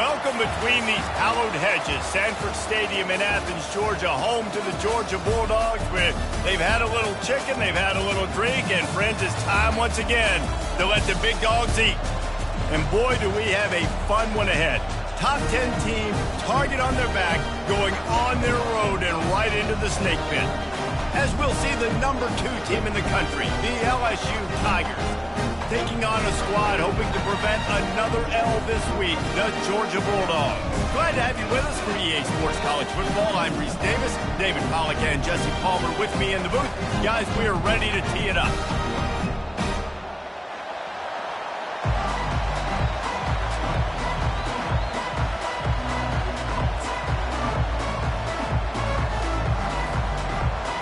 Welcome between these hallowed hedges. Sanford Stadium in Athens, Georgia, home to the Georgia Bulldogs, where they've had a little chicken, they've had a little drink, and friends, it's time once again to let the big dogs eat. And boy, do we have a fun one ahead. Top 10 team, target on their back, going on their road and right into the snake pit. As we'll see the number 2 team in the country, the LSU Tigers, taking on a squad hoping to prevent another L this week, the Georgia Bulldogs. Glad to have you with us for EA Sports College Football. I'm Reese Davis, David Pollack and Jesse Palmer with me in the booth. Guys, we are ready to tee it up.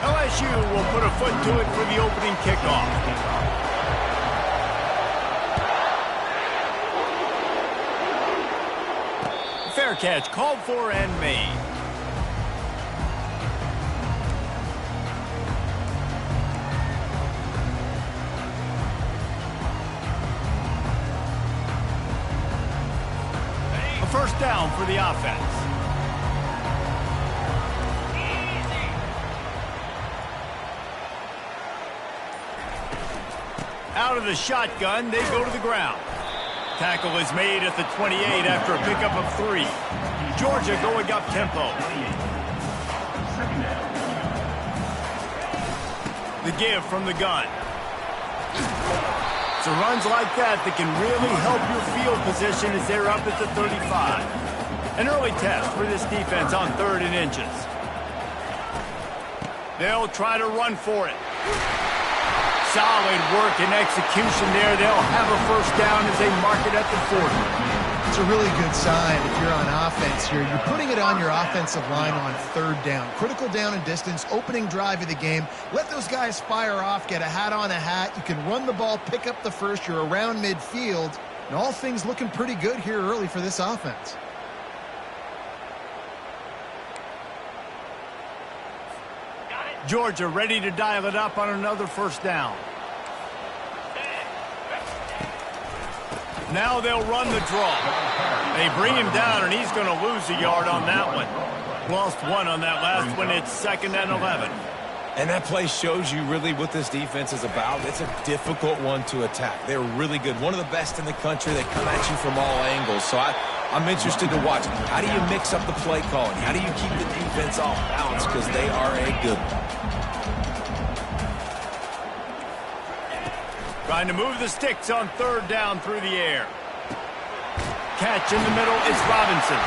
LSU will put a foot to it for the opening kickoff. Fair catch called for and made. A first down for the offense. Out of the shotgun, they go to the ground. Tackle is made at the 28 after a pickup of 3. Georgia going up tempo. The give from the gun. So runs like that can really help your field position as they're up at the 35. An early test for this defense on 3rd and inches. They'll try to run for it. Solid work and execution there. They'll have a first down as they mark it at the 40. It's a really good sign if you're on offense here. You're putting it on your offensive line on 3rd down. Critical down and distance, opening drive of the game. Let those guys fire off, get a hat on a hat. You can run the ball, pick up the first. You're around midfield. And all things looking pretty good here early for this offense. Georgia ready to dial it up on another first down. Now they'll run the draw. They bring him down, and he's going to lose a yard on that one. Lost 1 on that last one. It's 2nd and 11. And that play shows you really what this defense is about. It's a difficult one to attack. They're really good. One of the best in the country. They come at you from all angles. So I'm interested to watch. How do you mix up the play calling? How do you keep the defense off balance? Because they are a good one. Trying to move the sticks on 3rd down through the air. Catch in the middle, it's Robinson.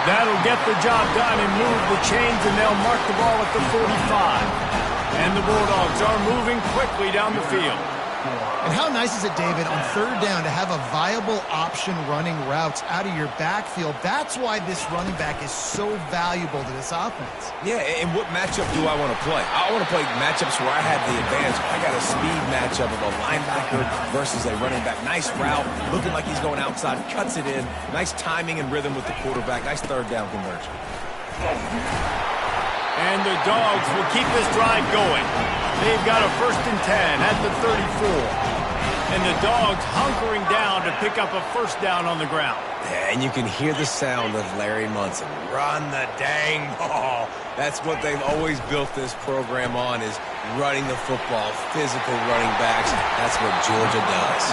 That'll get the job done and move the chains, and they'll mark the ball at the 45. And the Bulldogs are moving quickly down the field. And how nice is it, David, on 3rd down to have a viable option running routes out of your backfield? That's why this running back is so valuable to this offense. Yeah, and what matchup do I want to play? I want to play matchups where I have the advantage. I got a speed matchup of a linebacker versus a running back. Nice route, looking like he's going outside, cuts it in. Nice timing and rhythm with the quarterback. Nice 3rd down conversion. And the Dogs will keep this drive going. They've got a 1st and 10 at the 34. And the Dogs hunkering down to pick up a first down on the ground. And you can hear the sound of Larry Munson. Run the dang ball. That's what they've always built this program on, is running the football, physical running backs. That's what Georgia does.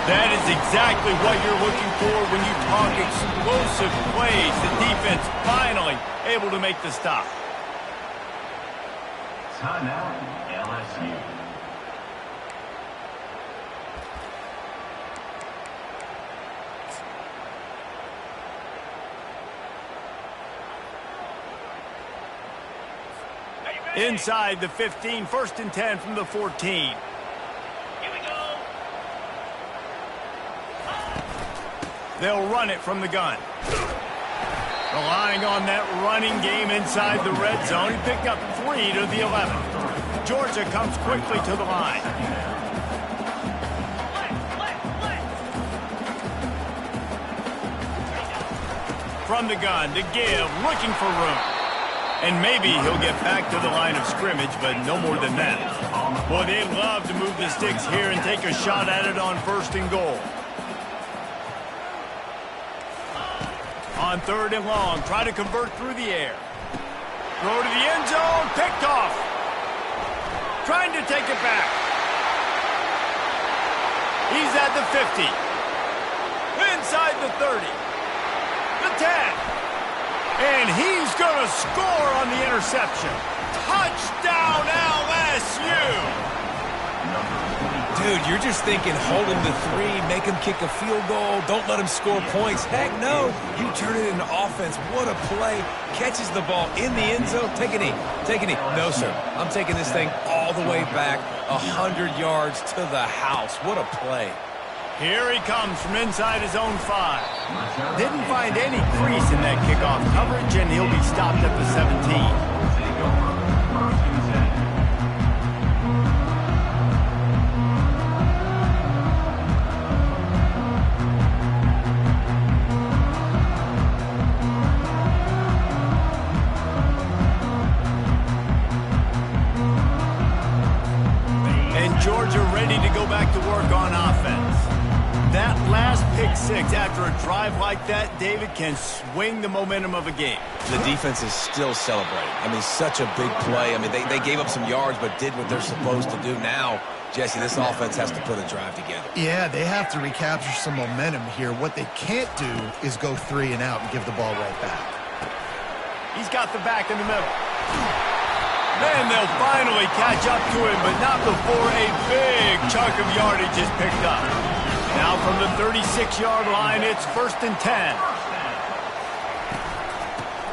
That is exactly what you're looking for when you talk explosive plays. The defense finally able to make the stop. Time out, LSU. Inside the 15, 1st and 10 from the 14. Here we go. They'll run it from the gun. Relying on that running game inside the red zone. He picked up 3 to the 11. Georgia comes quickly to the line. From the gun to give, looking for room. And maybe he'll get back to the line of scrimmage, but no more than that. Boy, they love to move the sticks here and take a shot at it on 1st and goal. On 3rd and long, try to convert through the air. Throw to the end zone, picked off. Trying to take it back. He's at the 50. Inside the 30. The 10. And he's going to score on the interception. Touchdown, LSU! Dude, you're just thinking, hold him to 3, make him kick a field goal, don't let him score points. Heck no, you turn it into offense. What a play. Catches the ball in the end zone. Take a knee. Take a knee. No, sir. I'm taking this thing all the way back 100 yards to the house. What a play. Here he comes from inside his own 5. Didn't find any crease in that kickoff coverage, and he'll be stopped at the 17. Georgia ready to go back to work on offense. That last pick 6 after a drive like that, David, can swing the momentum of a game. The defense is still celebrating. I mean, such a big play. I mean, they gave up some yards but did what they're supposed to do. Now, Jesse, this offense has to put a drive together. Yeah, they have to recapture some momentum here. What they can't do is go 3 and out and give the ball right back. He's got the back in the middle. Then they'll finally catch up to him, but not before a big chunk of yardage is picked up. Now from the 36-yard line, it's 1st and 10.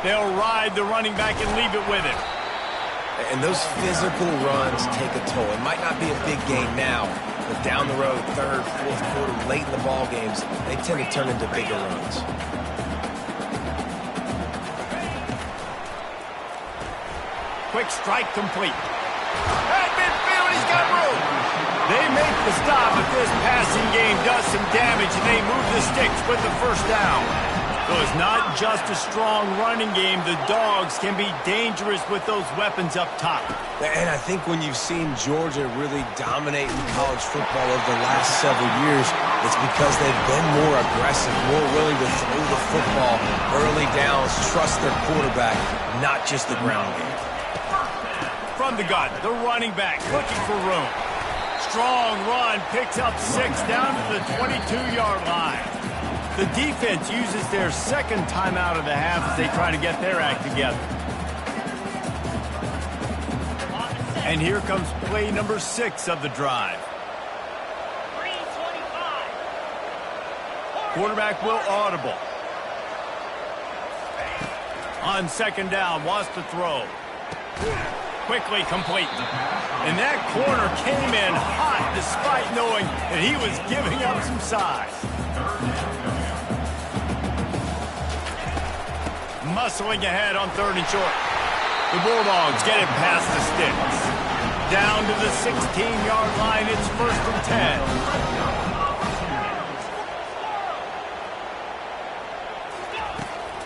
They'll ride the running back and leave it with him. And those physical runs take a toll. It might not be a big game now, but down the road, 3rd, 4th quarter, late in the ball games, they tend to turn into bigger runs. Quick strike complete. At midfield, he's got room. They make the stop, but this passing game does some damage, and they move the sticks with the 1st down. So it's not just a strong running game. The Dogs can be dangerous with those weapons up top. And I think when you've seen Georgia really dominate in college football over the last several years, it's because they've been more aggressive, more willing to throw the football early downs, trust their quarterback, not just the ground game. From the gun, the running back looking for room. Strong run, picks up 6 down to the 22-yard line. The defense uses their 2nd timeout of the half as they try to get their act together. And here comes play number 6 of the drive. Quarterback will audible. On 2nd down, wants to throw. Quickly complete. And that corner came in hot despite knowing that he was giving up some size. Muscling ahead on 3rd and short. The Bulldogs get it past the sticks. Down to the 16-yard line, it's 1st and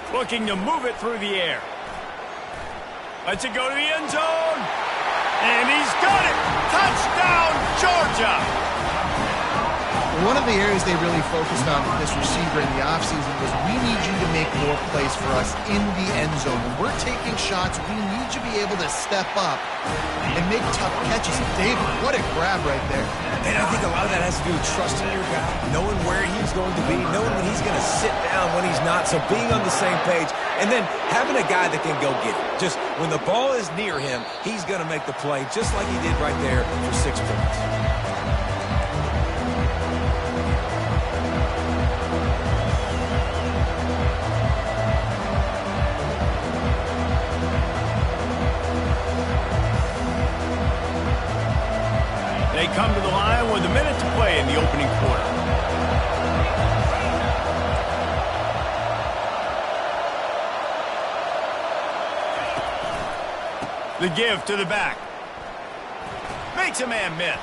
10. Looking to move it through the air. Lets it go to the end zone. And he's got it. Touchdown, Georgia. One of the areas they really focused on with this receiver in the offseason was we need you to make more plays for us in the end zone. When we're taking shots, we need you to be able to step up and make tough catches. David, what a grab right there. And I think a lot of that has to do with trusting your guy, knowing where he's going to be, knowing when he's going to sit down, when he's not. So being on the same page, and then having a guy that can go get it. Just when the ball is near him, he's going to make the play just like he did right there for 6 points. They come to the line with a minute to play in the opening quarter. The give to the back. Makes a man miss.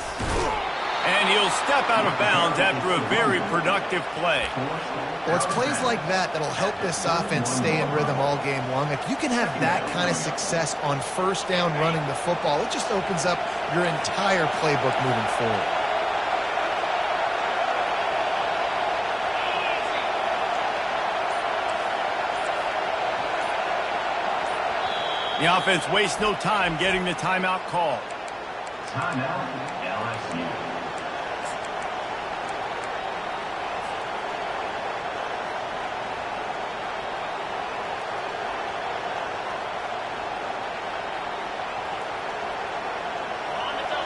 And he'll step out of bounds after a very productive play. Well, it's plays like that that'll help this offense stay in rhythm all game long. If you can have that kind of success on 1st down running the football, it just opens up your entire playbook moving forward. The offense wastes no time getting the timeout called. Timeout, LSU.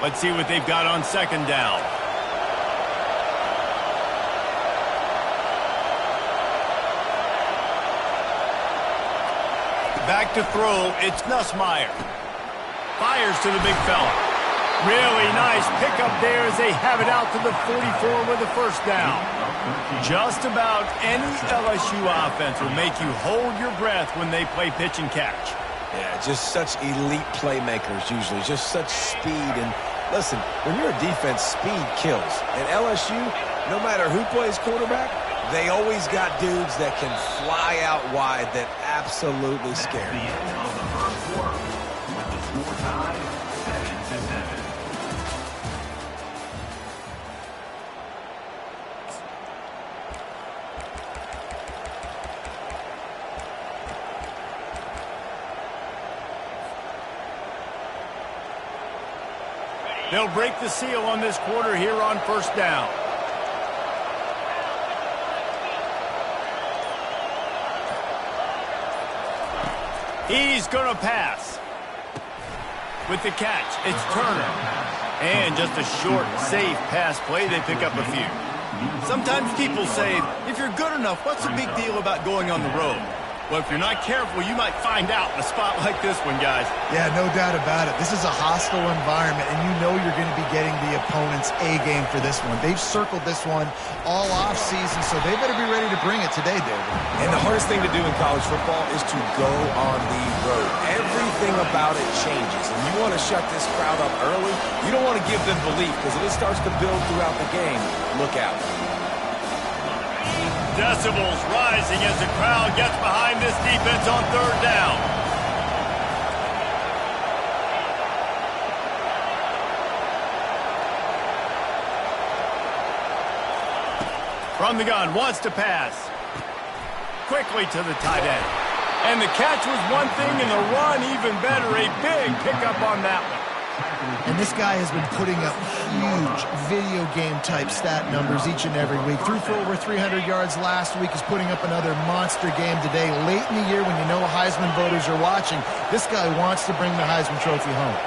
Let's see what they've got on second down. Back to throw, it's Nussmeier. Fires to the big fella. Really nice pickup there as they have it out to the 44 with the first down. Just about any LSU offense will make you hold your breath when they play pitch and catch. Yeah, just such elite playmakers usually, just such speed. And listen, when you're a defense, speed kills. And LSU, no matter who plays quarterback, they always got dudes that can fly out wide that absolutely scare The you. end of the first quarter with the score tied 7-7. They'll break the seal on this quarter here on first down. He's going to pass. With the catch, it's Turner. And just a short, safe pass play, they pick up a few. Sometimes people say, if you're good enough, what's the big deal about going on the road? Well, if you're not careful, you might find out in a spot like this one, guys. Yeah, no doubt about it. This is a hostile environment, and you know you're going to be getting the opponent's A-game for this one. They've circled this one all off-season, so they better be ready to bring it today, David. And the hardest thing to do in college football is to go on the road. Everything about it changes. And you want to shut this crowd up early. You don't want to give them belief, because if it starts to build throughout the game, look out. Decibels rising as the crowd gets behind this defense on third down. From the gun, wants to pass. Quickly to the tight end. And the catch was one thing and the run even better. A big pickup on that one. And this guy has been putting up huge video game-type stat numbers each and every week. Threw for over 300 yards last week. He's putting up another monster game today. Late in the year when you know Heisman voters are watching, this guy wants to bring the Heisman Trophy home.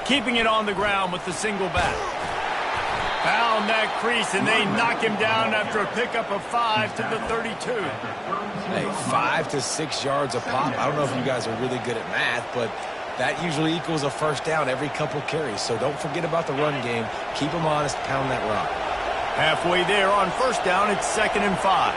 Keeping it on the ground with the single back. Found that crease, and they knock him down after a pickup of 5 to the 32. Hey, 5 to 6 yards a pop. I don't know if you guys are really good at math, but that usually equals a first down every couple carries. So don't forget about the run game. Keep them honest, pound that rock. Halfway there on first down, it's 2nd and 5.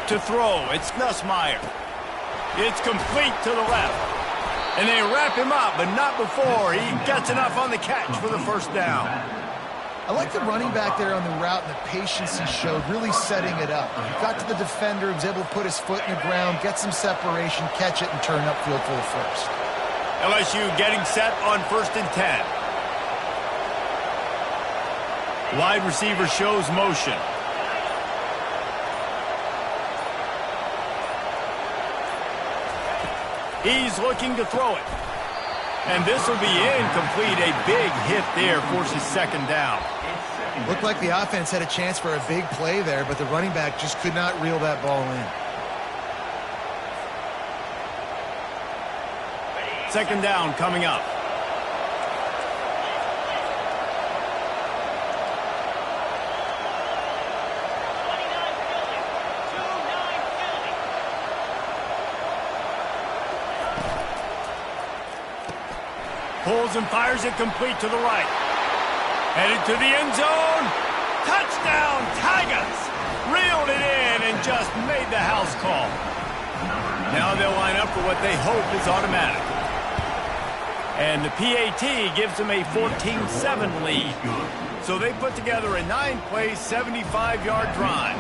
To throw, it's Nussmeier. It's complete to the left. And they wrap him up, but not before he gets enough on the catch for the first down. I like the running back there on the route and the patience he showed, really setting it up. He got to the defender, was able to put his foot in the ground, get some separation, catch it, and turn upfield for the first. LSU getting set on 1st and 10. Wide receiver shows motion. He's looking to throw it. And this will be incomplete. A big hit there forces 2nd down. Looked like the offense had a chance for a big play there, but the running back just could not reel that ball in. 2nd down coming up. Pulls and fires it complete to the right. Headed to the end zone. Touchdown, Tigers! Reeled it in and just made the house call. Now they'll line up for what they hope is automatic. And the PAT gives them a 14-7 lead. So they put together a 9-play, 75-yard drive.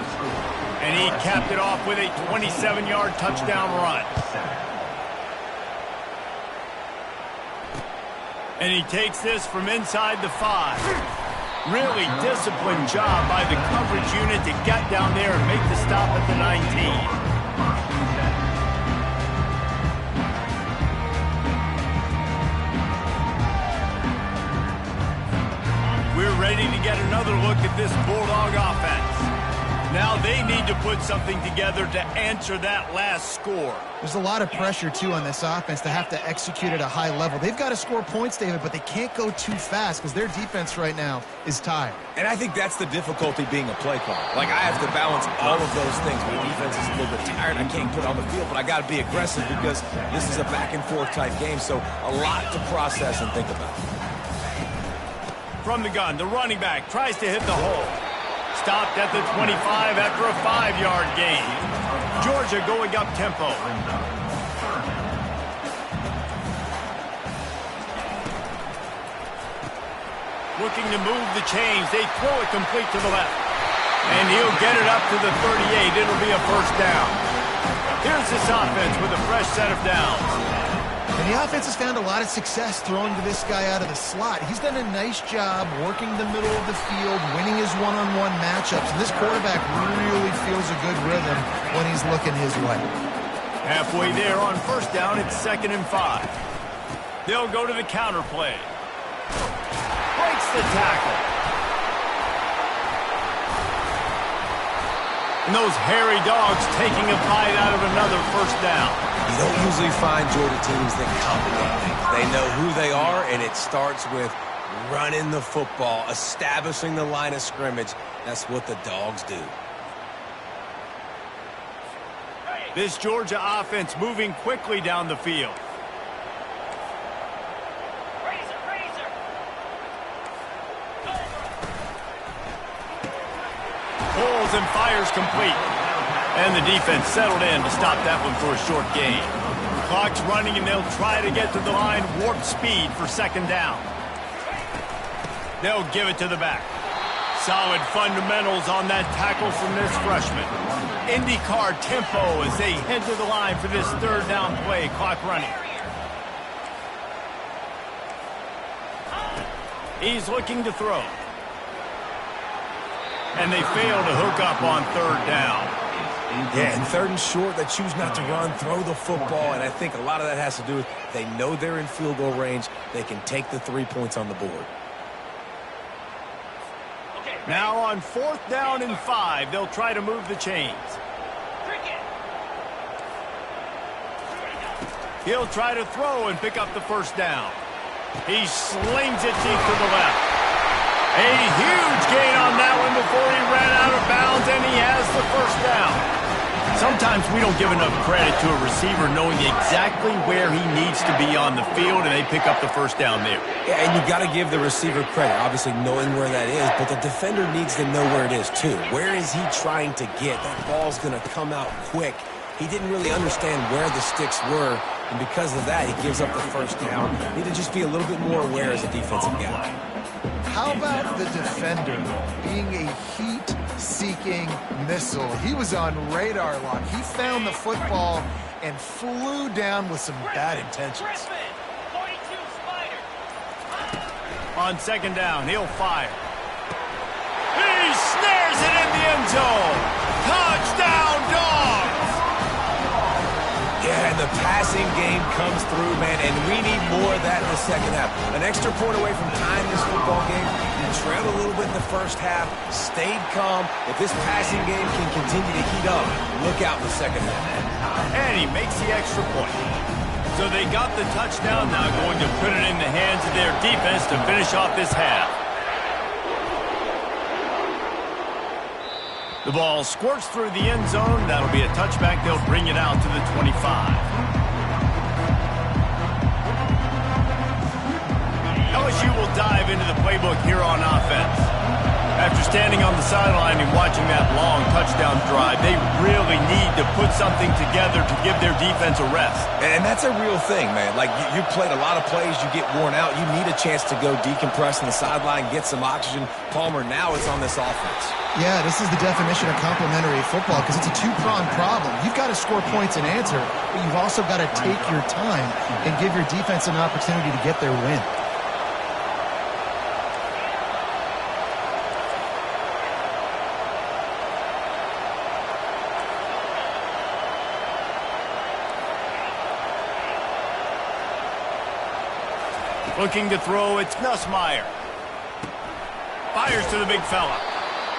And he capped it off with a 27-yard touchdown run. And he takes this from inside the 5. Really disciplined job by the coverage unit to get down there and make the stop at the 19. We're ready to get another look at this Bulldog offense. Now they need to put something together to answer that last score. There's a lot of pressure, too, on this offense to have to execute at a high level. They've got to score points, David, but they can't go too fast because their defense right now is tired. And I think that's the difficulty being a play caller. Like, I have to balance all of those things. My defense is a little bit tired. I can't put it on the field, but I got to be aggressive because this is a back-and-forth type game, so a lot to process and think about. From the gun, the running back tries to hit the hole. Stopped at the 25 after a 5-yard gain. Georgia going up tempo. Looking to move the chains. They throw it complete to the left. And he'll get it up to the 38. It'll be a first down. Here's this offense with a fresh set of downs. And the offense has found a lot of success throwing to this guy out of the slot. He's done a nice job working the middle of the field, winning his one-on-one matchups. And this quarterback really feels a good rhythm when he's looking his way. Halfway there on first down, it's 2nd and 5. They'll go to the counter play. Breaks the tackle. And those hairy dogs taking a bite out of another first down. You don't usually find Georgia teams that complicate things. They know who they are, and it starts with running the football, establishing the line of scrimmage. That's what the Dogs do. This Georgia offense moving quickly down the field. Pulls and fires complete. And the defense settled in to stop that one for a short gain. Clock's running, and they'll try to get to the line warp speed for 2nd down. They'll give it to the back. Solid fundamentals on that tackle from this freshman. IndyCar tempo as they head to the line for this 3rd down play. Clock running. He's looking to throw. And they fail to hook up on 3rd down. Yeah, and 3rd and short, they choose not to run, throw the football, and I think a lot of that has to do with they know they're in field goal range. They can take the 3 points on the board. Now on 4th down and 5, they'll try to move the chains. He'll try to throw and pick up the first down. He slings it deep to the left. A huge gain on that one before he ran out of bounds, and he has the first down. Sometimes we don't give enough credit to a receiver knowing exactly where he needs to be on the field, and they pick up the first down there. Yeah, and you got to give the receiver credit, obviously knowing where that is, but the defender needs to know where it is too. Where is he trying to get? That ball's going to come out quick. He didn't really understand where the sticks were, and because of that, he gives up the first down. Need to just be a little bit more aware as a defensive guy. How about the defender being a heat-seeking missile? He was on radar lock. He found the football and flew down with some bad intentions. On 2nd down, he'll fire. He snares it in the end zone. Touchdown, Dogs! Yeah, and the passing game comes through, man, and we need more of that in the second half. An extra point away from tying this football game. You trailed a little bit in the first half, stayed calm. If this passing game can continue to heat up, look out in the second half. And he makes the extra point. So they got the touchdown, now going to put it in the hands of their defense to finish off this half. The ball squirts through the end zone. That'll be a touchback. They'll bring it out to the 25. LSU will dive into the playbook here on offense. After standing on the sideline and watching that long touchdown drive, they really need to put something together to give their defense a rest. And that's a real thing, man. Like, you played a lot of plays, you get worn out. You need a chance to go decompress on the sideline, get some oxygen. Palmer, now it's on this offense. Yeah, this is the definition of complementary football because it's a two-pronged problem. You've got to score points and answer, but you've also got to take your time and give your defense an opportunity to get their win. Looking to throw, it's Nussmeier. Fires to the big fella.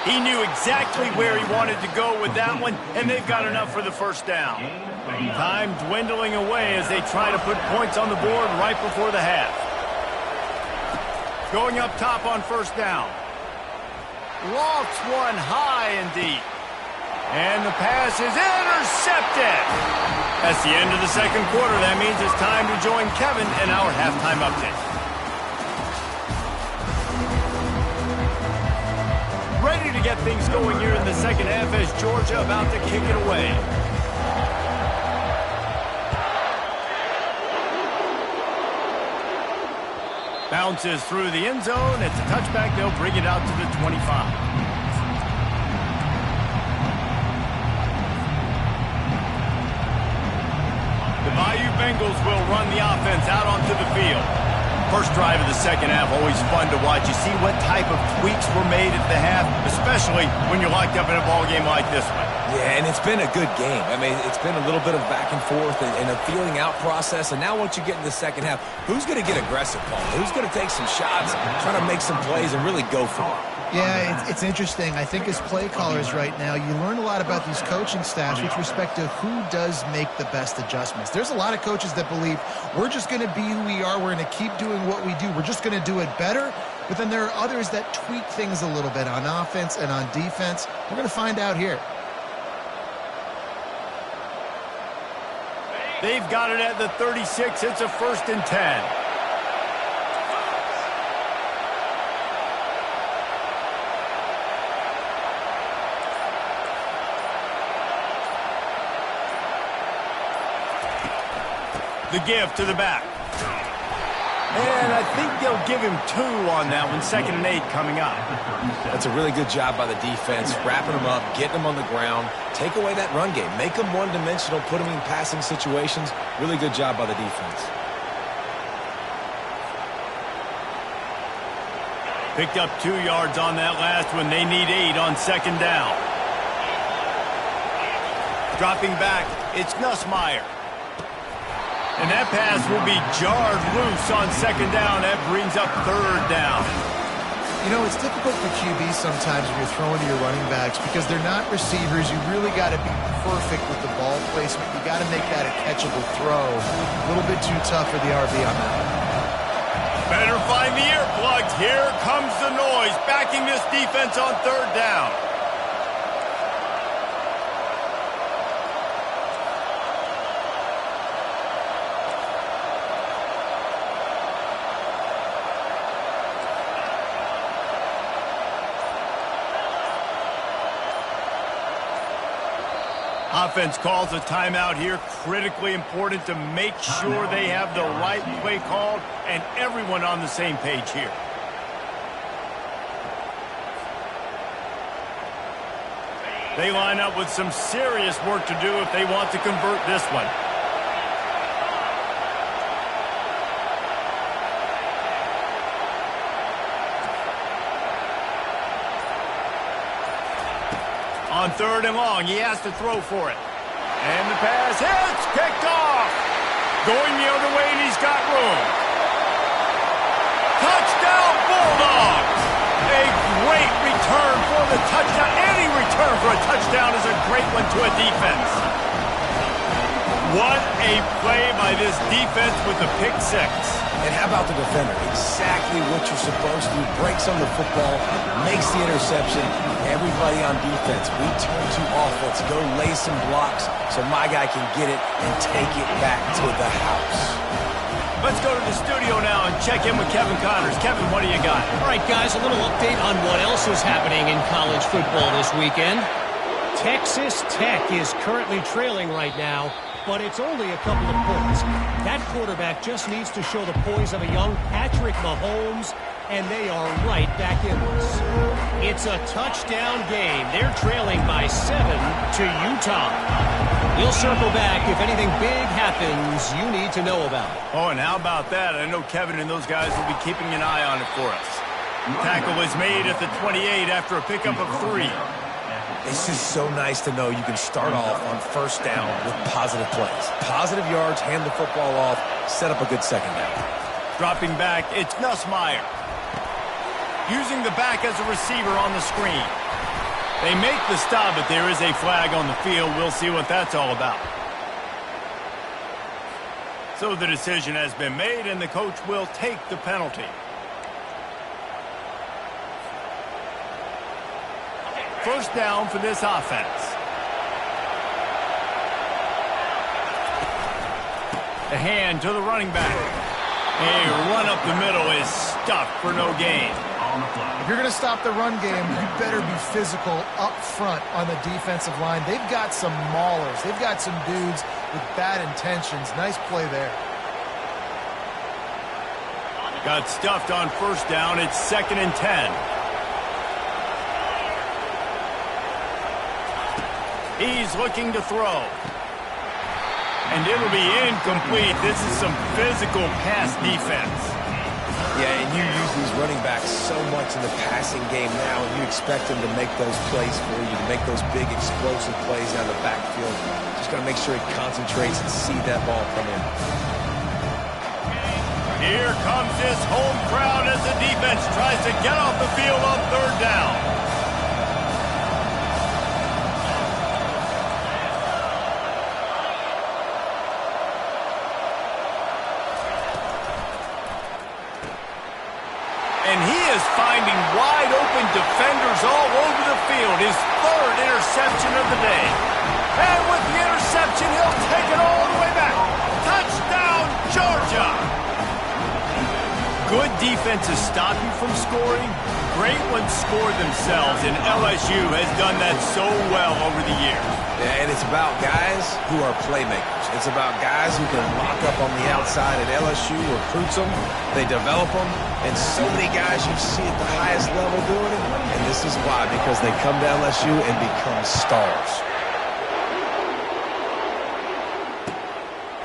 He knew exactly where he wanted to go with that one, and they've got enough for the first down. Time dwindling away as they try to put points on the board right before the half. Going up top on first down. Lofts one high and deep. And the pass is intercepted. That's the end of the second quarter. That means it's time to join Kevin in our halftime update. Ready to get things going here in the second half as Georgia about to kick it away. Bounces through the end zone. It's a touchback. They'll bring it out to the 25. The Bayou Bengals will run the offense out onto the field. First drive of the second half, always fun to watch. You see what type of tweaks were made at the half, especially when you're locked up in a ball game like this one. Yeah, and it's been a good game. I mean, it's been a little bit of back and forth and a feeling out process. And now once you get in the second half, who's going to get aggressive, Paul? Who's going to take some shots, try to make some plays, and really go for it? Yeah, it's interesting. I think as play callers right now, you learn a lot about these coaching staffs with respect to who does make the best adjustments. There's a lot of coaches that believe we're just going to be who we are. We're going to keep doing what we do. We're just going to do it better. But then there are others that tweak things a little bit on offense and on defense. We're going to find out here. They've got it at the 36. It's a 1st and 10. The give to the back. And I think they'll give him 2 on that one. 2nd and 8 coming up. That's a really good job by the defense, wrapping them up, getting them on the ground, take away that run game, make them one-dimensional, put them in passing situations. Really good job by the defense. Picked up 2 yards on that last one. They need 8 on 2nd down. Dropping back, it's Nussmeier. And that pass will be jarred loose on 2nd down. That brings up 3rd down. You know, it's difficult for QBs sometimes when you're throwing to your running backs because they're not receivers. You really got to be perfect with the ball placement. You got to make that a catchable throw. A little bit too tough for the RB on that one. Better find the earplugs. Here comes the noise, backing this defense on 3rd down. Offense calls a timeout here. Critically important to make sure they have the right play called and everyone on the same page here. They line up with some serious work to do if they want to convert this one. On 3rd and long, he has to throw for it. And the pass hits, picked off. Going the other way, and he's got room. Touchdown, Bulldogs! A great return for the touchdown. Any return for a touchdown is a great one to a defense. What a play by this defense with the pick 6. And how about the defender? Exactly what you're supposed to do. Breaks on the football, makes the interception. Everybody on defense, we turn to offense. Go lay some blocks so my guy can get it and take it back to the house. Let's go to the studio now and check in with Kevin Connors. Kevin, what do you got? All right, guys, a little update on what else is happening in college football this weekend. Texas Tech is currently trailing right now, but it's only a couple of points. That quarterback just needs to show the poise of a young Patrick Mahomes, and they are right back in this. It's a touchdown game. They're trailing by 7 to Utah. We'll circle back if anything big happens you need to know about. Oh, and how about that? I know Kevin and those guys will be keeping an eye on it for us. Tackle is made at the 28 after a pickup of 3. It's just so nice to know you can start off on first down with positive plays. Positive yards, hand the football off, set up a good second down. Dropping back, it's Nussmeier. Using the back as a receiver on the screen. They make the stop, but there is a flag on the field. We'll see what that's all about. So the decision has been made, and the coach will take the penalty. First down for this offense. The hand to the running back. A run up the middle is stuffed for no gain. If you're going to stop the run game, you better be physical up front on the defensive line. They've got some maulers. They've got some dudes with bad intentions. Nice play there. Got stuffed on first down. It's 2nd and 10. He's looking to throw. And it'll be incomplete. This is some physical pass defense. Yeah, and you use these running backs so much in the passing game now, and you expect them to make those plays for you, to make those big explosive plays down the backfield. Just got to make sure he concentrates and see that ball come in. Here comes this home crowd as the defense tries to get off the field on third down. And he is finding wide-open defenders all over the field. His 3rd interception of the day. And with the interception, he'll take it all the way back. Touchdown, Georgia! Good defenses stop you from scoring. Great ones score themselves, and LSU has done that so well over the years. Yeah, and it's about guys who are playmakers. It's about guys who can lock up on the outside, and LSU recruits them, they develop them, and so many guys you see at the highest level doing it, and this is why, because they come to LSU and become stars.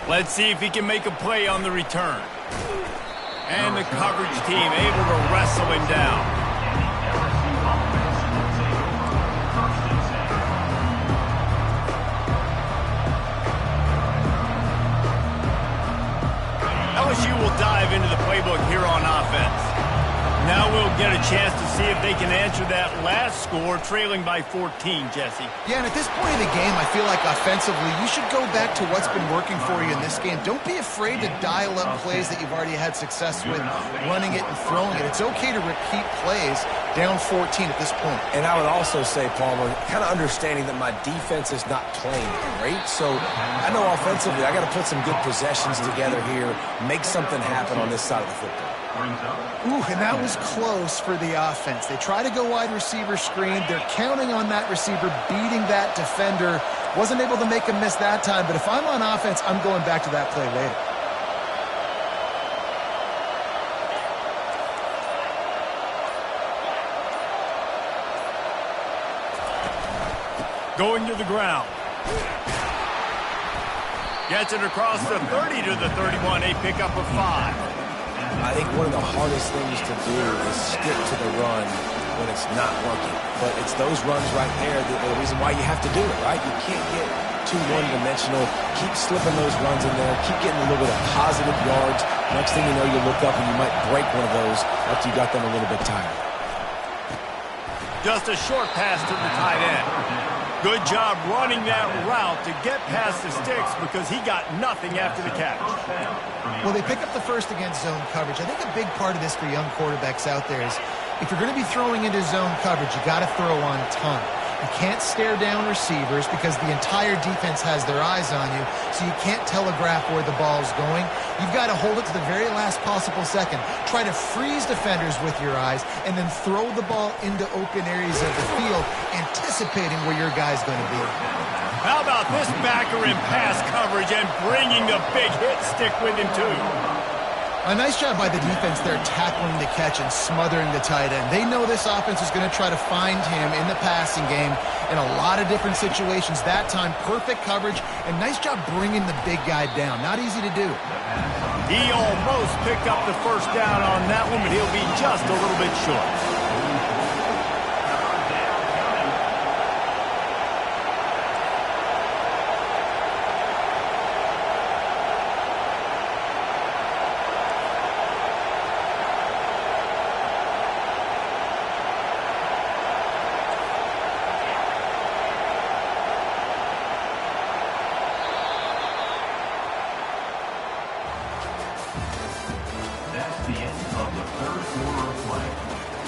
Let's see if he can make a play on the return. And the coverage team able to wrestle him down. LSU will dive into the playbook here on offense. Now we'll get a chance to see if they can answer that last score, trailing by 14, Jesse. Yeah, and at this point of the game, I feel like offensively, you should go back to what's been working for you in this game. Don't be afraid to dial up plays that you've already had success with, running it and throwing it. It's okay to repeat plays down 14 at this point. And I would also say, Palmer, kind of understanding that my defense is not playing great. So I know offensively I got to put some good possessions together here, make something happen on this side of the football. Ooh, and that was close for the offense. They try to go wide receiver screen. They're counting on that receiver beating that defender. Wasn't able to make a miss that time, but if I'm on offense, I'm going back to that play later. Going to the ground. Gets it across the 30 to the 31, a pickup of 5. I think one of the hardest things to do is stick to the run when it's not working. But it's those runs right there that are the reason why you have to do it, right? You can't get too one-dimensional. Keep slipping those runs in there. Keep getting a little bit of positive yards. Next thing you know, you look up and you might break one of those after you got them a little bit tired. Just a short pass to the tight end. Good job running that route to get past the sticks because he got nothing after the catch. Well, they pick up the first against zone coverage. I think a big part of this for young quarterbacks out there is if you're going to be throwing into zone coverage, you got to throw on time. You can't stare down receivers because the entire defense has their eyes on you, so you can't telegraph where the ball's going. You've got to hold it to the very last possible second. Try to freeze defenders with your eyes and then throw the ball into open areas of the field, anticipating where your guy's going to be. How about this backer in pass coverage and bringing a big hit stick with him, too? A nice job by the defense there tackling the catch and smothering the tight end. They know this offense is going to try to find him in the passing game in a lot of different situations. That time, perfect coverage, and nice job bringing the big guy down. Not easy to do. He almost picked up the first down on that one, but he'll be just a little bit short. That's the end of the third quarter of play.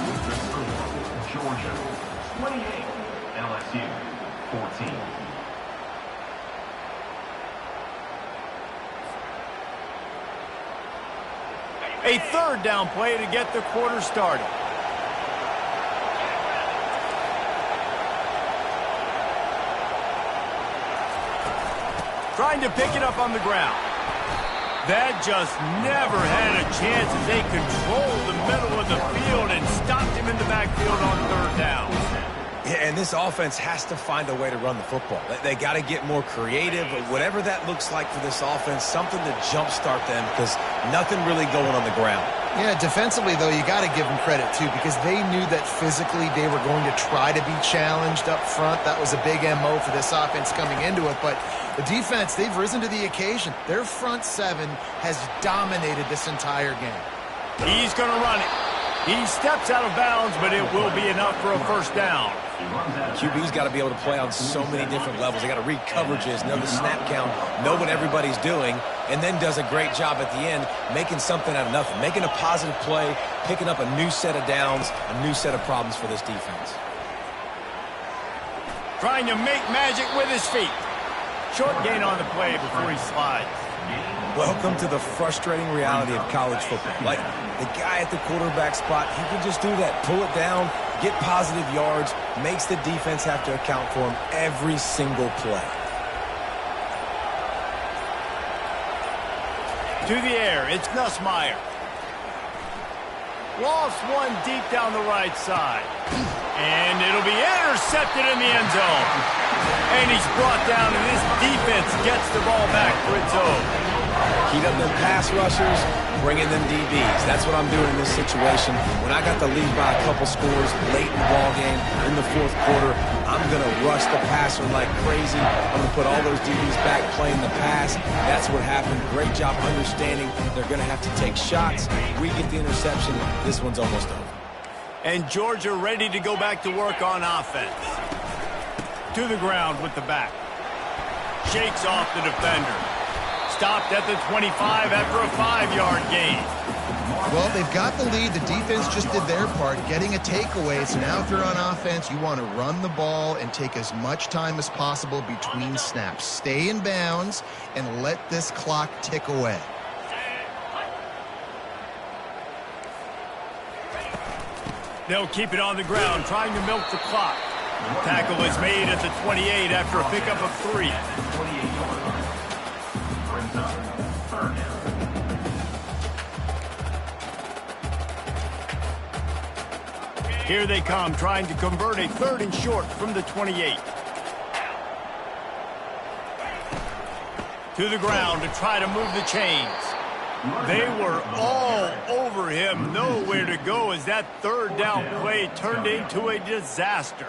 With the score, Georgia 28, LSU 14. A third down play to get the quarter started. Trying to pick it up on the ground. That just never had a chance as they controlled the middle of the field and stopped him in the backfield on third down. Yeah, and this offense has to find a way to run the football. They got to get more creative, whatever that looks like for this offense, something to jumpstart them because nothing really going on the ground. Yeah, defensively, though, you got to give them credit, too, because they knew that physically they were going to try to be challenged up front. That was a big MO for this offense coming into it. But the defense, they've risen to the occasion. Their front seven has dominated this entire game. He's going to run it. He steps out of bounds, but it will be enough for a first down. QB's got to be able to play on so many different levels. They got to read coverages, know the snap count, know what everybody's doing, and then does a great job at the end making something out of nothing, making a positive play, picking up a new set of downs, a new set of problems for this defense. Trying to make magic with his feet. Short gain on the play before he slides. Welcome to the frustrating reality of college football. Like, the guy at the quarterback spot, he can just do that. Pull it down, get positive yards, makes the defense have to account for him every single play. To the air, it's Nussmeier. Lost one deep down the right side. And it'll be intercepted in the end zone. And he's brought down, and this defense gets the ball back for its own. Heat up them pass rushers, bring in them DBs. That's what I'm doing in this situation. When I got the lead by a couple scores late in the ball game, in the fourth quarter, I'm going to rush the passer like crazy. I'm going to put all those DBs back playing the pass. That's what happened. Great job understanding they're going to have to take shots. We get the interception. This one's almost over. And Georgia ready to go back to work on offense. To the ground with the back. Shakes off the defender. Stopped at the 25 after a 5-yard gain. Well, they've got the lead. The defense just did their part, getting a takeaway. So now if you're on offense, you want to run the ball and take as much time as possible between snaps. Stay in bounds and let this clock tick away. They'll keep it on the ground, trying to milk the clock. Tackle is made at the 28 after a pickup of 3. 28-yard line. Brings up third down. Here they come, trying to convert a third and short from the 28. To the ground to try to move the chains. They were all over him, nowhere to go as that third down play turned into a disaster.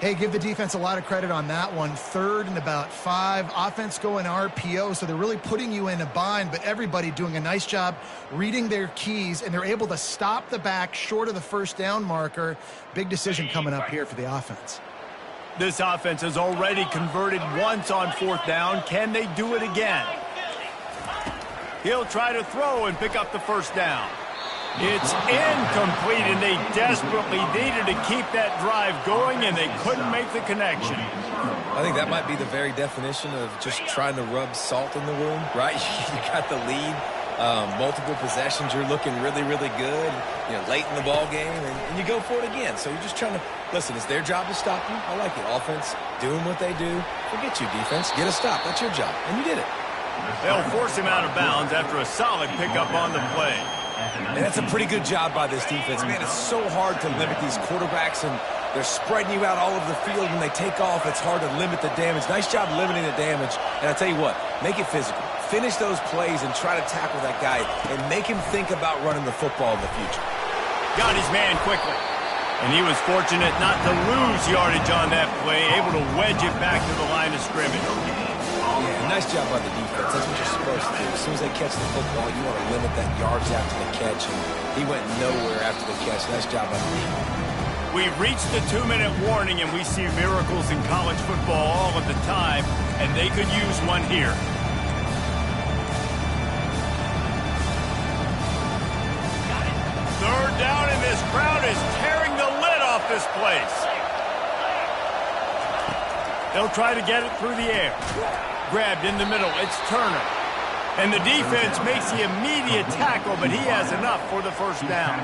Hey, give the defense a lot of credit on that one. Third and about 5. Offense going RPO, so they're really putting you in a bind, but everybody doing a nice job reading their keys, and they're able to stop the back short of the first down marker. Big decision coming up here for the offense. This offense has already converted once on fourth down. Can they do it again? He'll try to throw and pick up the first down. It's incomplete, and they desperately needed to keep that drive going, and they couldn't make the connection. I think that might be the very definition of just trying to rub salt in the wound, right? You got the lead, multiple possessions, you're looking really, really good, late in the ball game, and you go for it again. So you're just trying to, listen, it's their job to stop you. I like it. Offense, doing what they do. Forget you, defense. Get a stop. That's your job, and you did it. They'll force him out of bounds after a solid pickup on the play. And that's a pretty good job by this defense. Man, it's so hard to limit these quarterbacks, and they're spreading you out all over the field. When they take off, it's hard to limit the damage. Nice job limiting the damage. And I tell you what, make it physical. Finish those plays and try to tackle that guy and make him think about running the football in the future. Got his man quickly. And he was fortunate not to lose yardage on that play, able to wedge it back to the line of scrimmage. Yeah, nice job by the defense. That's what you're supposed to do. As soon as they catch the football, you want to limit that yards after the catch. And he went nowhere after the catch. Nice job by the defense. We've reached the 2-minute warning, and we see miracles in college football all of the time, and they could use one here. Third down, and this crowd is tearing the lid off this place. They'll try to get it through the air. Grabbed in the middle, it's Turner. And the defense makes the immediate tackle, but he has enough for the first down.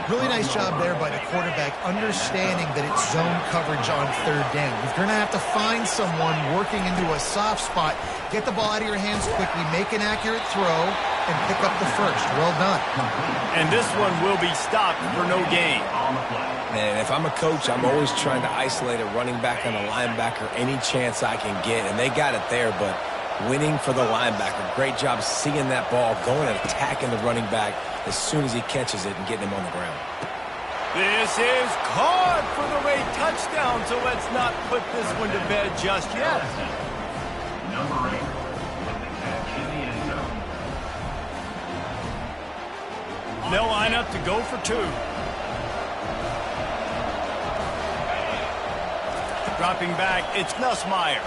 Really nice job there by the quarterback, understanding that it's zone coverage on third down. You're going to have to find someone working into a soft spot, get the ball out of your hands quickly, make an accurate throw, and pick up the first. Well done. And this one will be stopped for no gain. Man, if I'm a coach, I'm always trying to isolate a running back and a linebacker any chance I can get, and they got it there, but winning for the linebacker. Great job seeing that ball, going and attacking the running back as soon as he catches it and getting him on the ground. This is caught for the late touchdown, so let's not put this one to bed just yet. Number 8 with the catch in the end zone. They'll line up to go for 2. Dropping back, it's Nussmeier.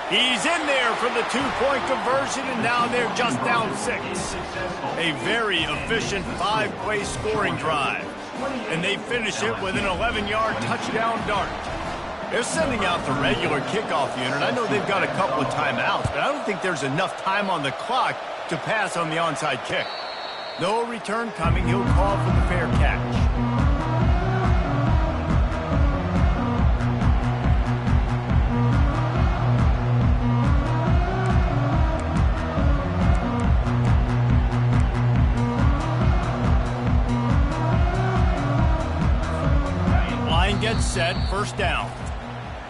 He's in there for the 2-point conversion, and now they're just down 6. A very efficient 5-play scoring drive. And they finish it with an 11-yard touchdown dart. They're sending out the regular kickoff unit. I know they've got a couple of timeouts, but I don't think there's enough time on the clock to pass on the onside kick. No return coming. He'll call for the fair catch. Gets set, first down.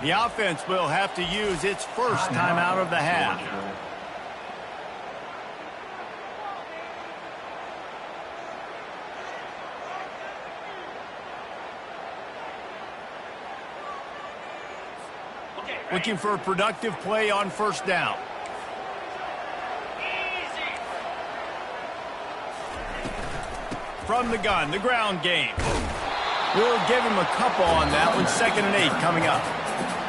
The offense will have to use its first timeout of the half. Looking for a productive play on first down. From the gun, the ground game. We'll give him a couple on that one. 2nd and 8 coming up.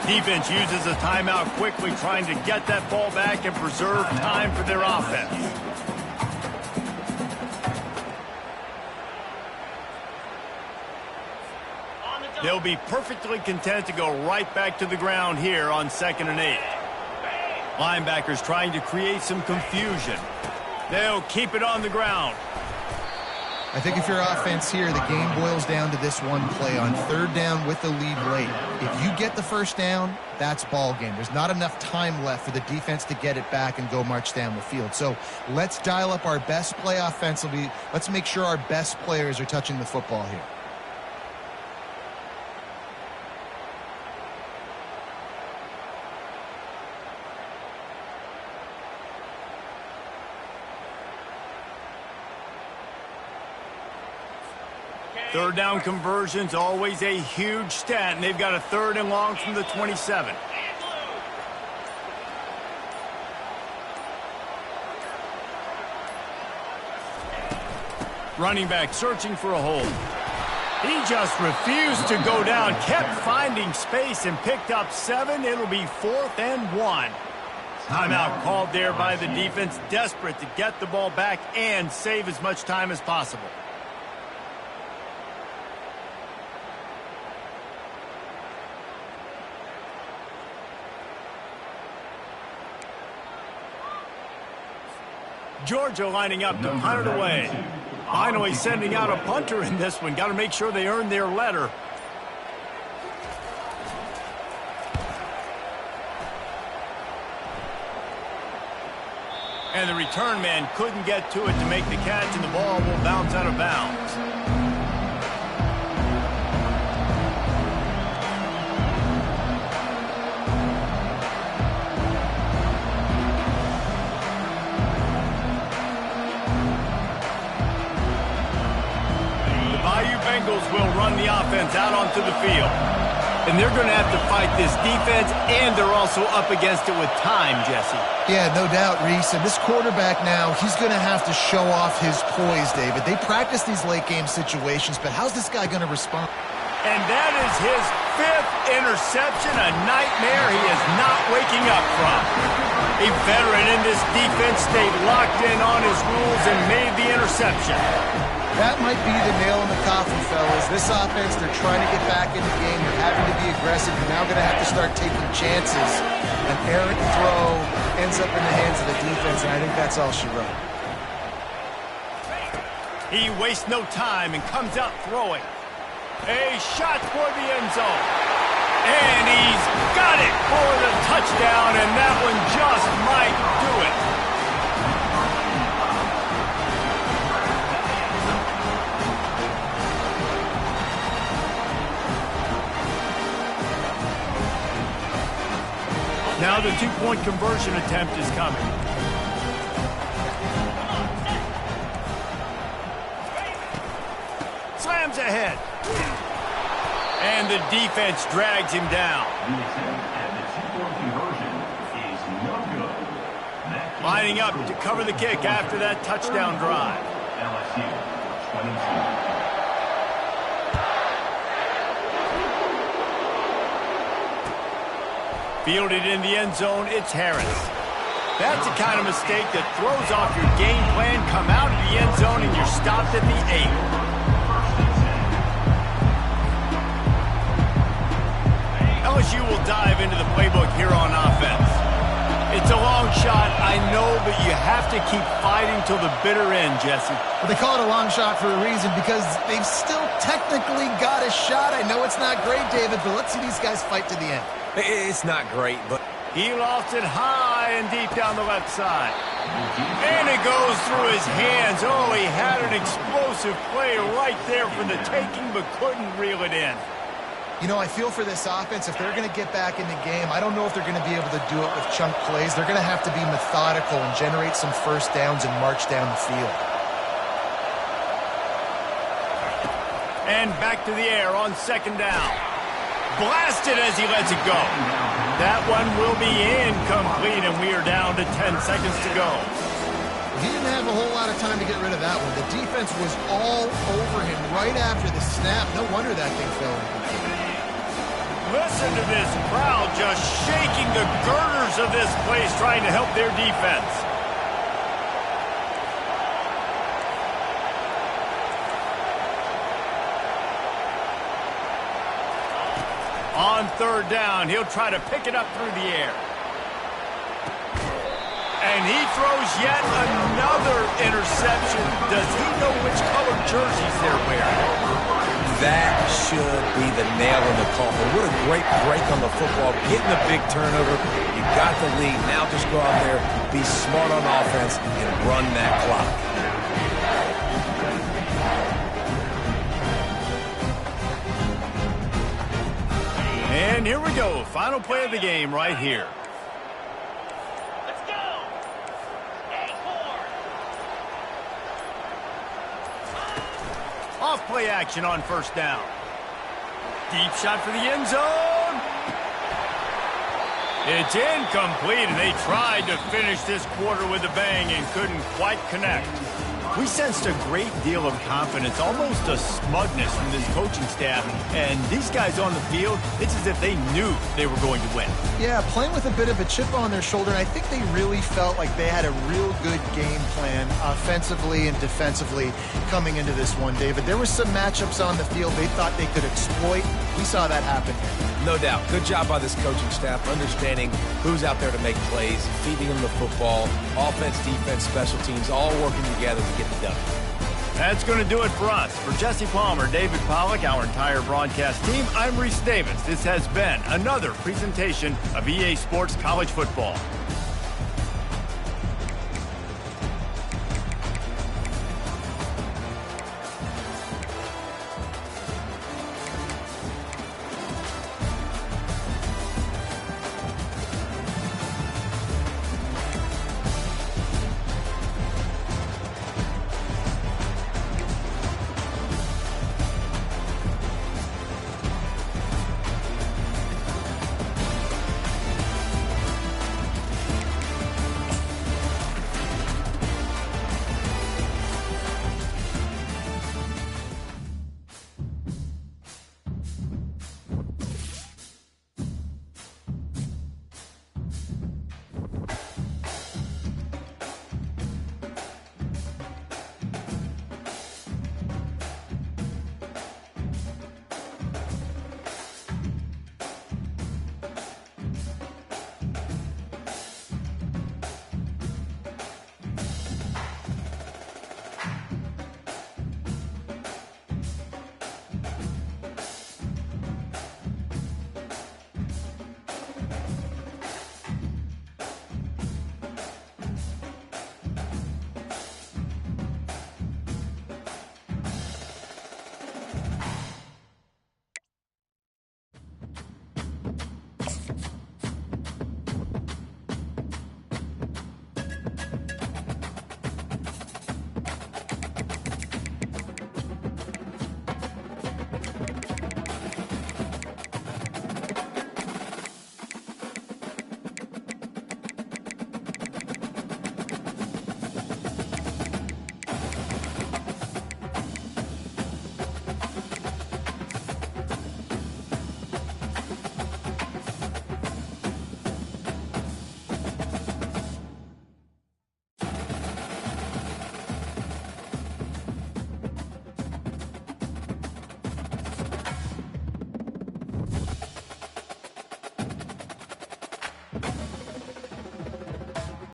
Defense uses a timeout quickly, trying to get that ball back and preserve time for their offense. They'll be perfectly content to go right back to the ground here on 2nd and 8. Linebackers trying to create some confusion. They'll keep it on the ground. I think if you're offense here, the game boils down to this one play on third down with the lead late. If you get the first down, that's ball game. There's not enough time left for the defense to get it back and go march down the field. So let's dial up our best play offensively. Let's make sure our best players are touching the football here. Third down conversion's always a huge stat, and they've got a 3rd and long from the 27. Running back searching for a hole. He just refused to go down, kept finding space and picked up 7. It'll be 4th and 1. Timeout called there by the defense, desperate to get the ball back and save as much time as possible. Georgia lining up to punt it away. Finally sending out a punter in this one. Got to make sure they earn their letter. And the return man couldn't get to it to make the catch, and the ball will bounce out of bounds. Bengals will run the offense out onto the field. And they're going to have to fight this defense, and they're also up against it with time, Jesse. Yeah, no doubt, Reese. And this quarterback now, he's going to have to show off his poise, David. They practice these late-game situations, but how's this guy going to respond? And that is his 5th interception, a nightmare he is not waking up from. A veteran in this defense stayed locked in on his rules and made the interception. That might be the nail in the coffin, fellas. This offense, they're trying to get back in the game. They're having to be aggressive. You're now going to have to start taking chances. An errant throw ends up in the hands of the defense, and I think that's all she wrote. He wastes no time and comes out throwing. A shot for the end zone. And he's got it for the touchdown, and that one just might do it. Now the two-point conversion attempt is coming. Slams ahead. And the defense drags him down. The attempt at the two-point conversion is no good. Lining up to cover the kick after that touchdown drive. LSU 22. Fielded in the end zone, it's Harris. That's the kind of mistake that throws off your game plan. Come out of the end zone and you're stopped at the 8. LSU will dive into the playbook here on offense. It's a long shot, I know, but you have to keep fighting till the bitter end, Jesse. Well, they call it a long shot for a reason, because they've still technically got a shot. I know it's not great, David, but let's see these guys fight to the end. It's not great, but he lost it high and deep down the left side. And it goes through his hands. Oh, he had an explosive play right there for the taking, but couldn't reel it in. You know, I feel for this offense, if they're going to get back in the game, I don't know if they're going to be able to do it with chunk plays. They're going to have to be methodical and generate some first downs and march down the field. And back to the air on second down. Blasted as he lets it go. That one will be incomplete, and we are down to 10 seconds to go. He didn't have a whole lot of time to get rid of that one. The defense was all over him right after the snap. No wonder that thing fell incomplete. Listen to this crowd just shaking the girders of this place, trying to help their defense. On third down, he'll try to pick it up through the air. And he throws yet another interception. Does he know which color jerseys they're wearing? that should be the nail in the coffin. What a great break on the football. Getting a big turnover. You got the lead. Now just go out there, be smart on offense, and run that clock. And here we go. Final play of the game right here. Let's go. Off play action on first down. Deep shot for the end zone. It's incomplete, and they tried to finish this quarter with a bang and couldn't quite connect. We sensed a great deal of confidence, almost a smugness from this coaching staff. And these guys on the field, it's as if they knew they were going to win. Yeah, playing with a bit of a chip on their shoulder, and I think they really felt like they had a real good game plan offensively and defensively coming into this one, David. There were some matchups on the field they thought they could exploit. We saw that happen. No doubt. Good job by this coaching staff, understanding who's out there to make plays, feeding them the football, offense, defense, special teams, all working together to get it done. That's going to do it for us. For Jesse Palmer, David Pollack, our entire broadcast team, I'm Reese Davis. This has been another presentation of EA Sports College Football.